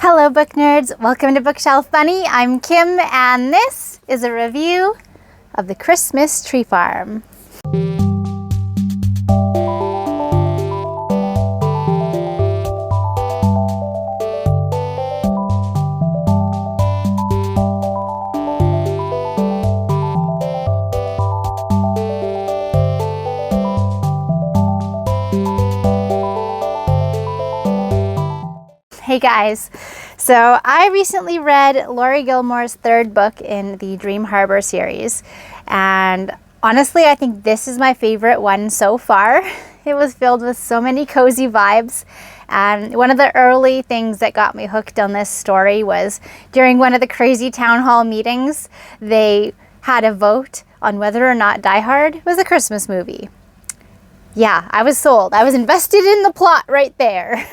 Hello book nerds, welcome to Bookshelf Bunny. I'm Kim and this is a review of The Christmas Tree Farm. Hey guys, so I recently read Laurie Gilmore's third book in the Dream Harbor series, and honestly I think this is my favorite one so far. It was filled with so many cozy vibes, and one of the early things that got me hooked on this story was during one of the crazy town hall meetings, they had a vote on whether or not Die Hard was a Christmas movie. Yeah, I was sold. I was invested in the plot right there.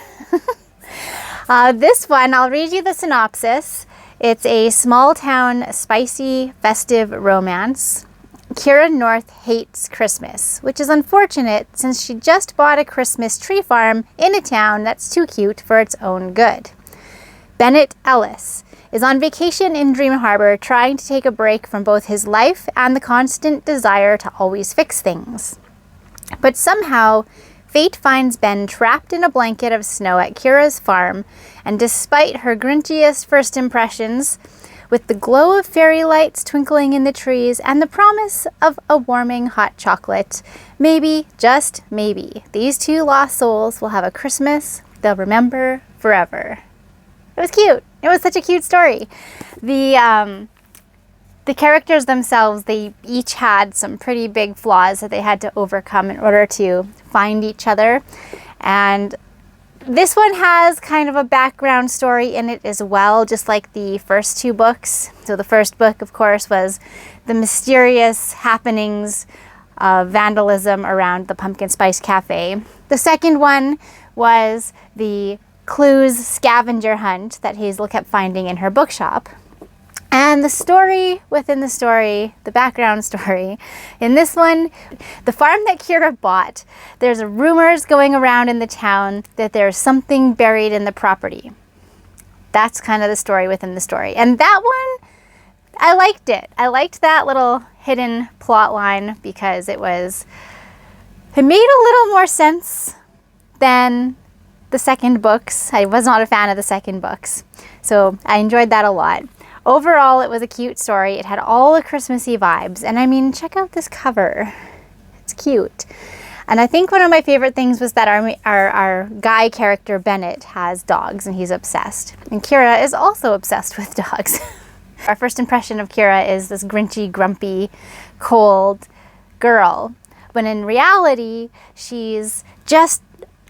This one, I'll read you the synopsis. It's a small town, spicy, festive romance. Kira North hates Christmas, which is unfortunate since she just bought a Christmas tree farm in a town that's too cute for its own good. Bennett Ellis is on vacation in Dream Harbor trying to take a break from both his life and the constant desire to always fix things. But somehow, fate finds Ben trapped in a blanket of snow at Kira's farm, and despite her grinchiest first impressions, with the glow of fairy lights twinkling in the trees and the promise of a warming hot chocolate, maybe, just maybe, these two lost souls will have a Christmas they'll remember forever. It was cute. It was such a cute story. The characters themselves, they each had some pretty big flaws that they had to overcome in order to find each other. And this one has kind of a background story in it as well, just like the first two books. So the first book, of course, was the mysterious happenings of vandalism around the Pumpkin Spice Cafe. The second one was the clues scavenger hunt that Hazel kept finding in her bookshop. And the story within the story, the background story, in this one, the farm that Kira bought, there's rumors going around in the town that there's something buried in the property. That's kind of the story within the story. And that one, I liked it. I liked that little hidden plot line because it made a little more sense than the second books. I was not a fan of the second books, so I enjoyed that a lot. Overall, it was a cute story. It had all the Christmassy vibes. And I mean, check out this cover. It's cute. And I think one of my favorite things was that our guy character, Bennett, has dogs and he's obsessed. And Kira is also obsessed with dogs. Our first impression of Kira is this grinchy, grumpy, cold girl. When in reality, she's just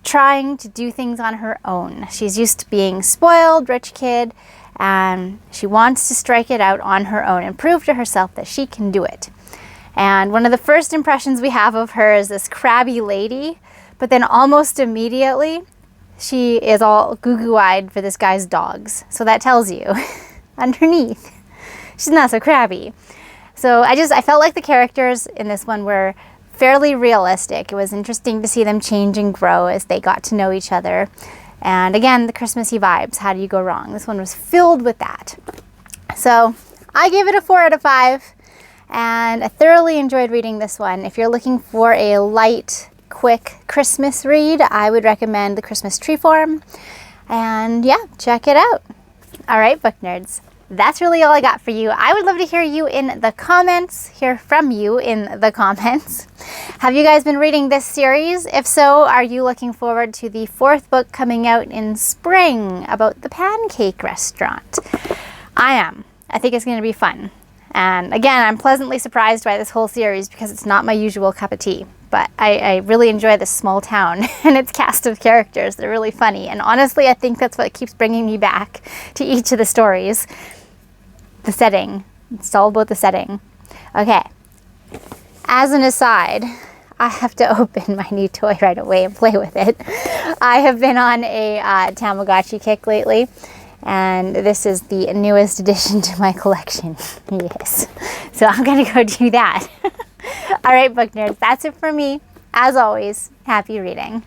trying to do things on her own. She's used to being spoiled, rich kid, and she wants to strike it out on her own and prove to herself that she can do it. And one of the first impressions we have of her is this crabby lady, but then almost immediately she is all goo-goo-eyed for this guy's dogs. So that tells you underneath she's not so crabby. So I felt like the characters in this one were fairly realistic. It was interesting to see them change and grow as they got to know each other. And again, the Christmassy vibes, how do you go wrong? This one was filled with that. So I gave it a 4 out of 5, and I thoroughly enjoyed reading this one. If you're looking for a light, quick Christmas read, I would recommend The Christmas Tree Farm. And yeah, check it out. All right, book nerds. That's really all I got for you. I would love to hear from you in the comments. Have you guys been reading this series? If so, are you looking forward to the fourth book coming out in spring about the pancake restaurant? I am. I think it's going to be fun. And again, I'm pleasantly surprised by this whole series because it's not my usual cup of tea. But I really enjoy this small town and its cast of characters. They're really funny. And honestly, I think that's what keeps bringing me back to each of the stories. The setting. It's all about the setting. Okay. As an aside, I have to open my new toy right away and play with it. I have been on a Tamagotchi kick lately, and this is the newest addition to my collection. Yes. So I'm going to go do that. All right, book nerds, that's it for me. As always, happy reading.